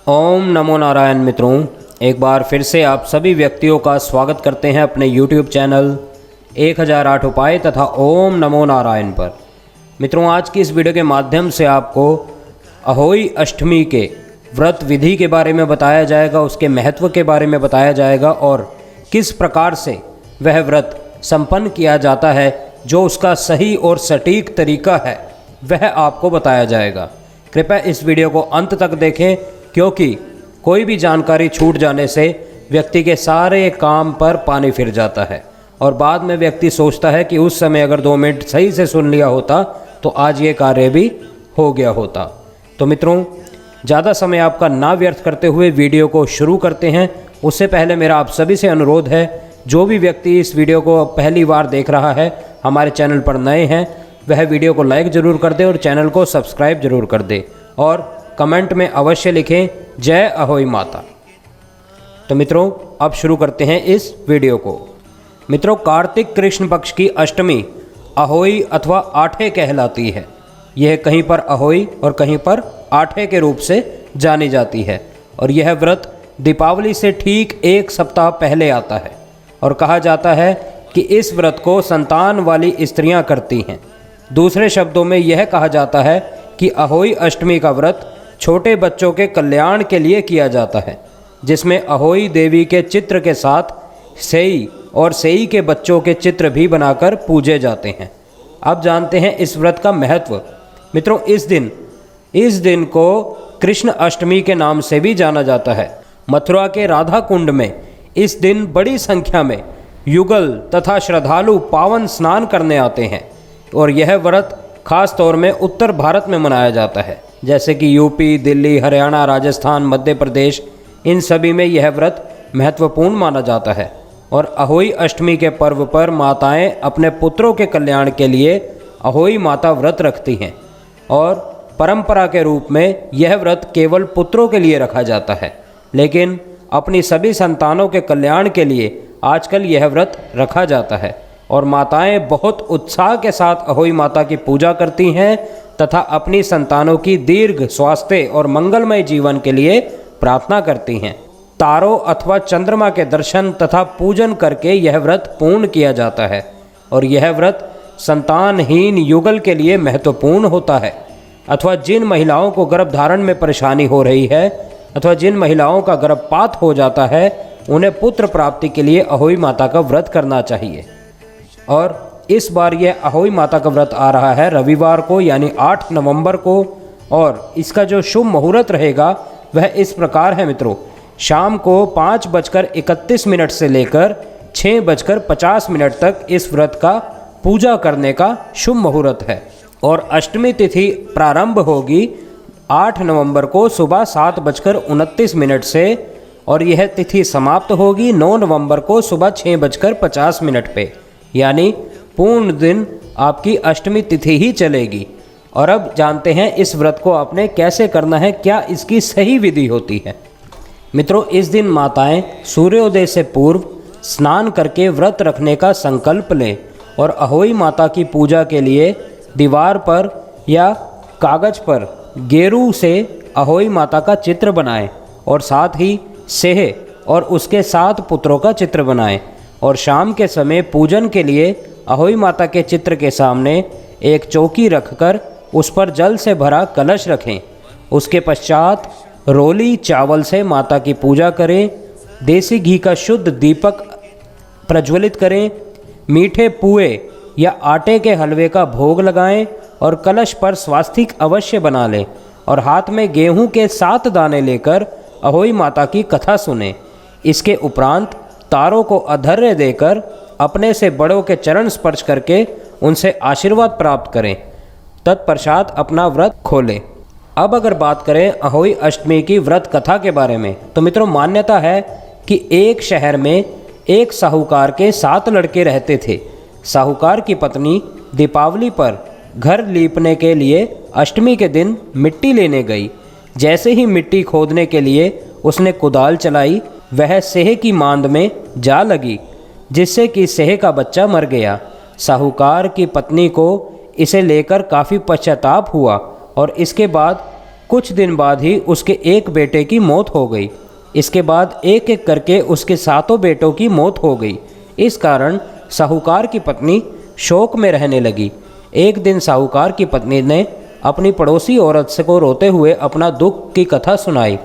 ओम नमो नारायण। मित्रों, एक बार फिर से आप सभी व्यक्तियों का स्वागत करते हैं अपने YouTube चैनल 1008 उपाय तथा ओम नमो नारायण पर। मित्रों, आज की इस वीडियो के माध्यम से आपको अहोई अष्टमी के व्रत विधि के बारे में बताया जाएगा, उसके महत्व के बारे में बताया जाएगा और किस प्रकार से वह व्रत संपन्न किया जाता है, जो उसका सही और सटीक तरीका है वह आपको बताया जाएगा। कृपया इस वीडियो को अंत तक देखें, क्योंकि कोई भी जानकारी छूट जाने से व्यक्ति के सारे काम पर पानी फिर जाता है और बाद में व्यक्ति सोचता है कि उस समय अगर 2 मिनट सही से सुन लिया होता तो आज ये कार्य भी हो गया होता। तो मित्रों, ज़्यादा समय आपका ना व्यर्थ करते हुए वीडियो को शुरू करते हैं। उससे पहले मेरा आप सभी से अनुरोध है, जो भी व्यक्ति इस वीडियो को पहली बार देख रहा है, हमारे चैनल पर नए हैं, वह वीडियो को लाइक ज़रूर कर दे और चैनल को सब्सक्राइब जरूर कर दे और कमेंट में अवश्य लिखें जय अहोई माता। तो मित्रों, अब शुरू करते हैं इस वीडियो को। मित्रों, कार्तिक कृष्ण पक्ष की अष्टमी अहोई अथवा आठे कहलाती है। यह कहीं पर अहोई और कहीं पर आठे के रूप से जानी जाती है और यह व्रत दीपावली से ठीक 1 सप्ताह पहले आता है और कहा जाता है कि इस व्रत को संतान वाली स्त्रियां करती हैं। दूसरे शब्दों में यह कहा जाता है कि अहोई अष्टमी का व्रत छोटे बच्चों के कल्याण के लिए किया जाता है, जिसमें अहोई देवी के चित्र के साथ सेई और सेई के बच्चों के चित्र भी बनाकर पूजे जाते हैं। अब जानते हैं इस व्रत का महत्व। मित्रों, इस दिन को कृष्ण अष्टमी के नाम से भी जाना जाता है। मथुरा के राधा कुंड में इस दिन बड़ी संख्या में युगल तथा श्रद्धालु पावन स्नान करने आते हैं और यह व्रत खास तौर में उत्तर भारत में मनाया जाता है, जैसे कि यूपी, दिल्ली, हरियाणा, राजस्थान, मध्य प्रदेश, इन सभी में यह व्रत महत्वपूर्ण माना जाता है। और अहोई अष्टमी के पर्व पर माताएं अपने पुत्रों के कल्याण के लिए अहोई माता व्रत रखती हैं और परंपरा के रूप में यह व्रत केवल पुत्रों के लिए रखा जाता है, लेकिन अपनी सभी संतानों के कल्याण के लिए आजकल यह व्रत रखा जाता है और माताएं बहुत उत्साह के साथ अहोई माता की पूजा करती हैं तथा अपनी संतानों की दीर्घ स्वास्थ्य और मंगलमय जीवन के लिए प्रार्थना करती हैं। तारों अथवा चंद्रमा के दर्शन तथा पूजन करके यह व्रत पूर्ण किया जाता है और यह व्रत संतानहीन युगल के लिए महत्वपूर्ण होता है, अथवा जिन महिलाओं को गर्भधारण में परेशानी हो रही है अथवा जिन महिलाओं का गर्भपात हो जाता है, उन्हें पुत्र प्राप्ति के लिए अहोई माता का व्रत करना चाहिए। और इस बार यह अहोई माता का व्रत आ रहा है रविवार को, यानी 8 नवंबर को, और इसका जो शुभ मुहूर्त रहेगा वह इस प्रकार है। मित्रों, शाम को 5:31 से लेकर 6:50 तक इस व्रत का पूजा करने का शुभ मुहूर्त है और अष्टमी तिथि प्रारंभ होगी 8 नवंबर को सुबह 7:29 से और यह तिथि समाप्त होगी 9 नवंबर को सुबह 6:50 पे, यानी पूर्ण दिन आपकी अष्टमी तिथि ही चलेगी। और अब जानते हैं इस व्रत को आपने कैसे करना है, क्या इसकी सही विधि होती है। मित्रों, इस दिन माताएं सूर्योदय से पूर्व स्नान करके व्रत रखने का संकल्प लें और अहोई माता की पूजा के लिए दीवार पर या कागज पर गेरू से अहोई माता का चित्र बनाएं और साथ ही सेह और उसके 7 पुत्रों का चित्र बनाएं और शाम के समय पूजन के लिए अहोई माता के चित्र के सामने एक चौकी रखकर उस पर जल से भरा कलश रखें। उसके पश्चात रोली चावल से माता की पूजा करें, देसी घी का शुद्ध दीपक प्रज्वलित करें, मीठे पुए या आटे के हलवे का भोग लगाएं और कलश पर स्वास्तिक अवश्य बना लें और हाथ में गेहूं के 7 दाने लेकर अहोई माता की कथा सुनें। इसके उपरांत तारों को अर्घ्य देकर अपने से बड़ों के चरण स्पर्श करके उनसे आशीर्वाद प्राप्त करें। तत्पश्चात अपना व्रत खोलें। अब अगर बात करें अहोई अष्टमी की व्रत कथा के बारे में, तो मित्रों, मान्यता है कि एक शहर में एक साहूकार के 7 लड़के रहते थे। साहूकार की पत्नी दीपावली पर घर लीपने के लिए अष्टमी के दिन मिट्टी लेने गई। जैसे ही मिट्टी खोदने के लिए उसने कुदाल चलाई, वह सेह की मांद में जा लगी, जिससे कि सेह का बच्चा मर गया। साहूकार की पत्नी को इसे लेकर काफ़ी पश्चाताप हुआ और इसके बाद कुछ दिन बाद ही उसके एक बेटे की मौत हो गई। इसके बाद एक एक करके उसके 7 बेटों की मौत हो गई। इस कारण साहूकार की पत्नी शोक में रहने लगी। एक दिन साहूकार की पत्नी ने अपनी पड़ोसी औरत से को रोते हुए अपना दुख की कथा सुनाई,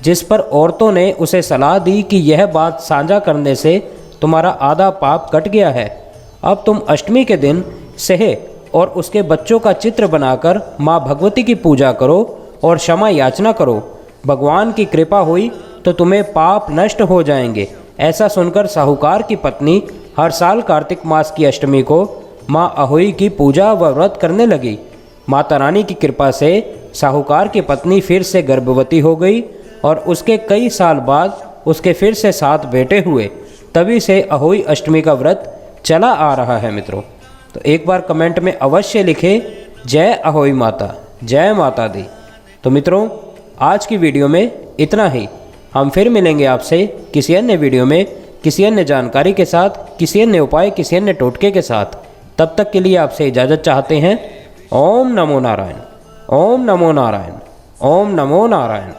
जिस पर औरतों ने उसे सलाह दी कि यह बात साझा करने से तुम्हारा आधा पाप कट गया है। अब तुम अष्टमी के दिन सेह और उसके बच्चों का चित्र बनाकर माँ भगवती की पूजा करो और क्षमा याचना करो। भगवान की कृपा हुई तो तुम्हें पाप नष्ट हो जाएंगे। ऐसा सुनकर साहूकार की पत्नी हर साल कार्तिक मास की अष्टमी को माँ अहोई की पूजा व व्रत करने लगी। माता रानी की कृपा से साहूकार की पत्नी फिर से गर्भवती हो गई और उसके कई साल बाद उसके फिर से 7 बेटे हुए। तभी से अहोई अष्टमी का व्रत चला आ रहा है मित्रों। तो एक बार कमेंट में अवश्य लिखें जय अहोई माता, जय माता दी। तो मित्रों आज की वीडियो में इतना ही। हम फिर मिलेंगे आपसे किसी अन्य वीडियो में, किसी अन्य जानकारी के साथ, किसी अन्य उपाय, किसी अन्य टोटके के साथ। तब तक के लिए आपसे इजाज़त चाहते हैं। ओम नमो नारायण, ओम नमो नारायण, ओम नमो नारायण।